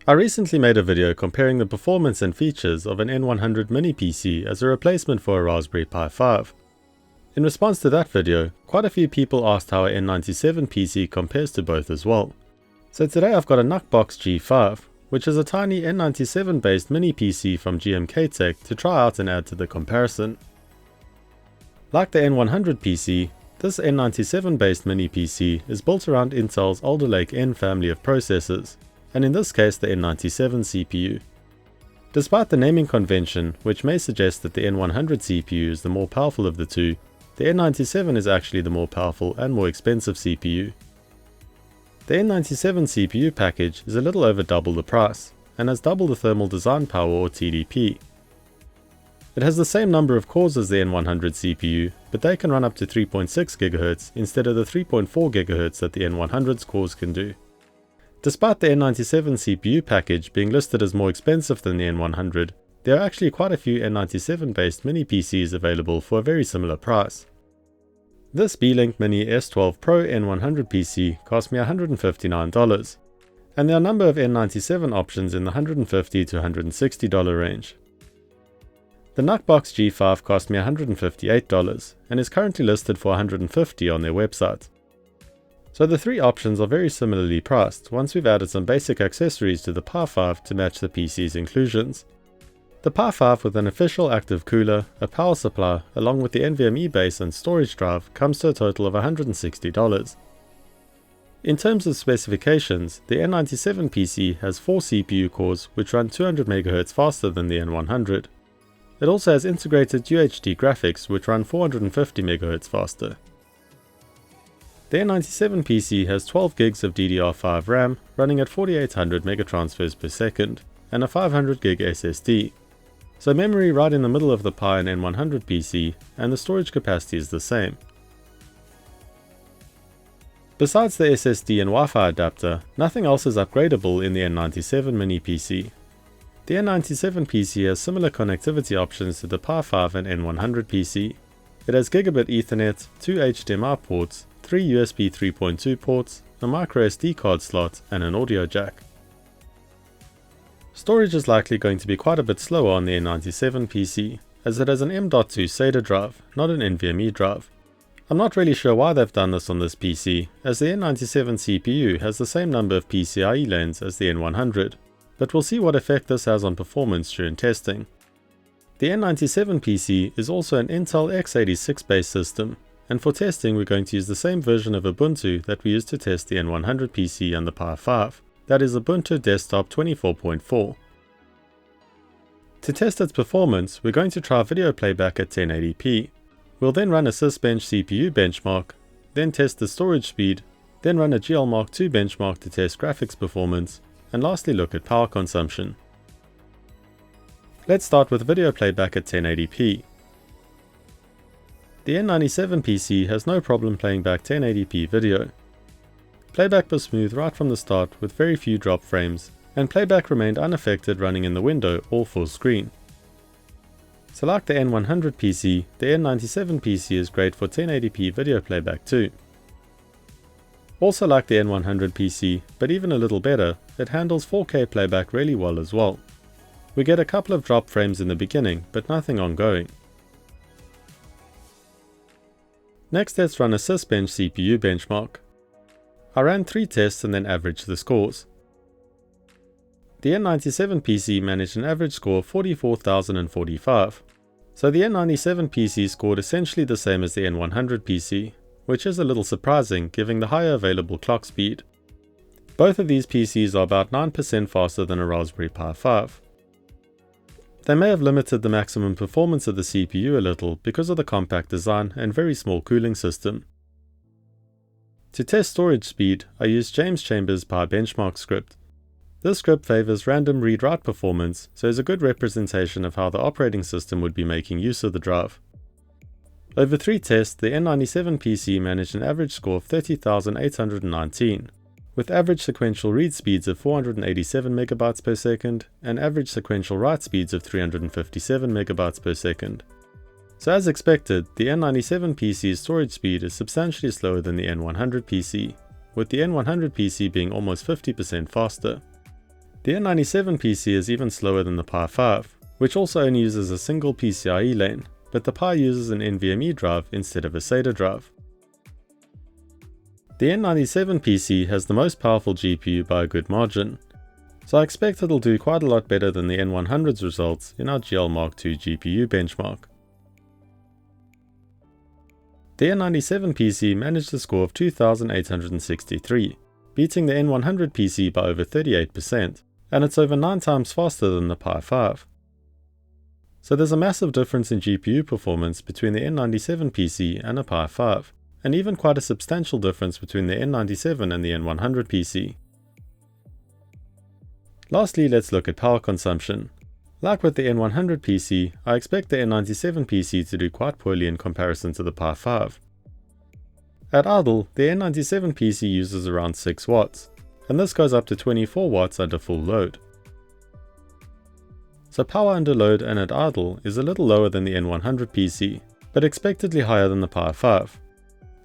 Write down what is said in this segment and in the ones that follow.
I recently made a video comparing the performance and features of an N100 mini PC as a replacement for a Raspberry Pi 5. In response to that video, quite a few people asked how a N97 PC compares to both as well. So today I've got a Knuckbox G5, which is a tiny N97 based mini PC from GMK Tech to try out and add to the comparison. Like the N100 PC, this N97 based mini PC is built around Intel's Alder Lake N family of processors, and in this case the N97 CPU. Despite the naming convention, which may suggest that the N100 CPU is the more powerful of the two, the N97 is actually the more powerful and more expensive CPU. The N97 CPU package is a little over double the price, and has double the thermal design power or TDP. It has the same number of cores as the N100 CPU, but they can run up to 3.6 GHz instead of the 3.4 GHz that the N100's cores can do. Despite the N97 CPU package being listed as more expensive than the N100, there are actually quite a few N97 based mini PCs available for a very similar price. This B-Link Mini S12 Pro N100 PC cost me $159, and there are a number of N97 options in the $150 to $160 range. The Knuckbox G5 cost me $158 and is currently listed for $150 on their website. So the three options are very similarly priced once we've added some basic accessories to the Pi 5 to match the PC's inclusions. The Pi 5 with an official active cooler, a power supply, along with the NVMe base and storage drive comes to a total of $160. In terms of specifications, the N97 PC has 4 CPU cores which run 200 MHz faster than the N100. It also has integrated UHD graphics which run 450 MHz faster. The N97 PC has 12 GB of DDR5 RAM running at 4800 megatransfers per second and a 500 GB SSD. So memory right in the middle of the Pi and N100 PC, and the storage capacity is the same. Besides the SSD and Wi-Fi adapter, nothing else is upgradable in the N97 mini PC. The N97 PC has similar connectivity options to the Pi 5 and N100 PC. It has gigabit Ethernet, 2 HDMI ports, 3 USB 3.2 ports, a microSD card slot, and an audio jack. Storage is likely going to be quite a bit slower on the N97 PC, as it has an M.2 SATA drive, not an NVMe drive. I'm not really sure why they've done this on this PC, as the N97 CPU has the same number of PCIe lanes as the N100, but we'll see what effect this has on performance during testing. The N97 PC is also an Intel x86 based system, and for testing we're going to use the same version of Ubuntu that we used to test the N100 PC and the Pi 5. That is Ubuntu Desktop 24.4. To test its performance, we're going to try video playback at 1080p. We'll then run a Sysbench CPU benchmark, then test the storage speed, then run a GLmark 2 benchmark to test graphics performance, and lastly look at power consumption. Let's start with video playback at 1080p. The N97 PC has no problem playing back 1080p video. Playback was smooth right from the start with very few drop frames, and playback remained unaffected running in the window or full screen. So like the N100 PC, the N97 PC is great for 1080p video playback too. Also like the N100 PC, but even a little better, it handles 4K playback really well as well. We get a couple of drop frames in the beginning, but nothing ongoing. Next let's run a Sysbench CPU benchmark. I ran 3 tests and then averaged the scores. The N97 PC managed an average score of 44,045. So the N97 PC scored essentially the same as the N100 PC, which is a little surprising given the higher available clock speed. Both of these PCs are about 9% faster than a Raspberry Pi 5. They may have limited the maximum performance of the CPU a little because of the compact design and very small cooling system. To test storage speed, I used James Chambers' Pi benchmark script. This script favors random read-write performance, so is a good representation of how the operating system would be making use of the drive. Over 3 tests, the N97 PC managed an average score of 30,819, with average sequential read speeds of 487 MB per second and average sequential write speeds of 357 MB per second. So as expected, the N97 PC's storage speed is substantially slower than the N100 PC, with the N100 PC being almost 50% faster. The N97 PC is even slower than the Pi 5, which also only uses a single PCIe lane, but the Pi uses an NVMe drive instead of a SATA drive. The N97 PC has the most powerful GPU by a good margin, so I expect it'll do quite a lot better than the N100's results in our GL Mark II GPU benchmark. The N97 PC managed a score of 2,863, beating the N100 PC by over 38%, and it's over 9 times faster than the Pi 5. So there's a massive difference in GPU performance between the N97 PC and a Pi 5, and even quite a substantial difference between the N97 and the N100 PC. Lastly, let's look at power consumption. Like with the N100 PC, I expect the N97 PC to do quite poorly in comparison to the Pi 5. At idle, the N97 PC uses around 6 watts, and this goes up to 24 watts under full load. So power under load and at idle is a little lower than the N100 PC, but expectedly higher than the Pi 5.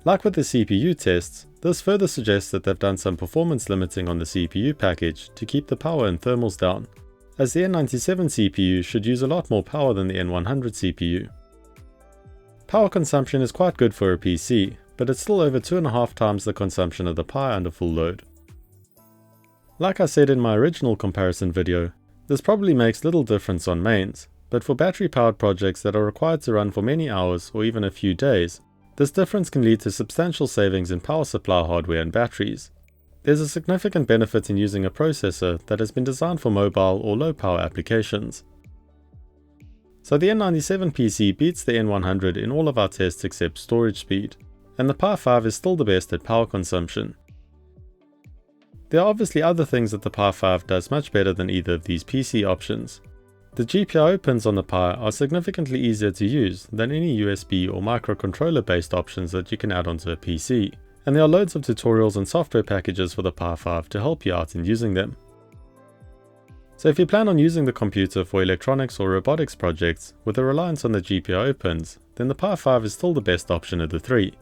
Like with the CPU tests, this further suggests that they've done some performance limiting on the CPU package to keep the power and thermals down, as the N97 CPU should use a lot more power than the N100 CPU. Power consumption is quite good for a PC, but it's still over 2.5 times the consumption of the Pi under full load. Like I said in my original comparison video, this probably makes little difference on mains, but for battery-powered projects that are required to run for many hours or even a few days, this difference can lead to substantial savings in power supply hardware and batteries. There's a significant benefit in using a processor that has been designed for mobile or low-power applications. So the N97 PC beats the N100 in all of our tests except storage speed, and the Pi 5 is still the best at power consumption. There are obviously other things that the Pi 5 does much better than either of these PC options. The GPIO pins on the Pi are significantly easier to use than any USB or microcontroller based options that you can add onto a PC, and there are loads of tutorials and software packages for the Pi 5 to help you out in using them. So if you plan on using the computer for electronics or robotics projects with a reliance on the GPIO pins, then the Pi 5 is still the best option of the three.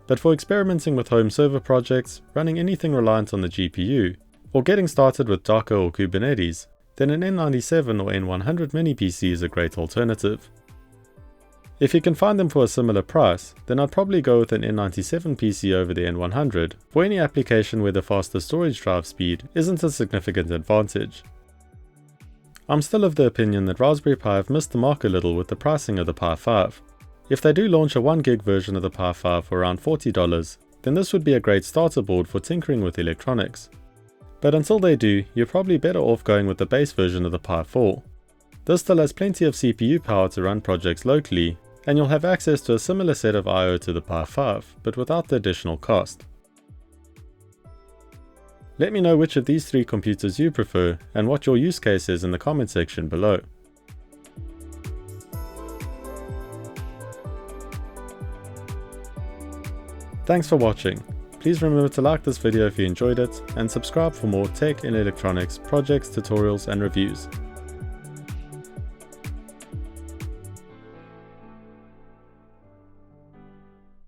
But for experimenting with home server projects, running anything reliant on the GPU, or getting started with Docker or Kubernetes, then an N97 or N100 mini PC is a great alternative. If you can find them for a similar price, then I'd probably go with an N97 PC over the N100 for any application where the faster storage drive speed isn't a significant advantage. I'm still of the opinion that Raspberry Pi have missed the mark a little with the pricing of the Pi 5. If they do launch a 1GB version of the Pi 5 for around $40, then this would be a great starter board for tinkering with electronics. But until they do, you're probably better off going with the base version of the Pi 4. This still has plenty of CPU power to run projects locally, and you'll have access to a similar set of I/O to the Pi 5, but without the additional cost. Let me know which of these three computers you prefer and what your use case is in the comment section below. Thanks for watching. Please remember to like this video if you enjoyed it, and subscribe for more tech and electronics projects, tutorials and reviews.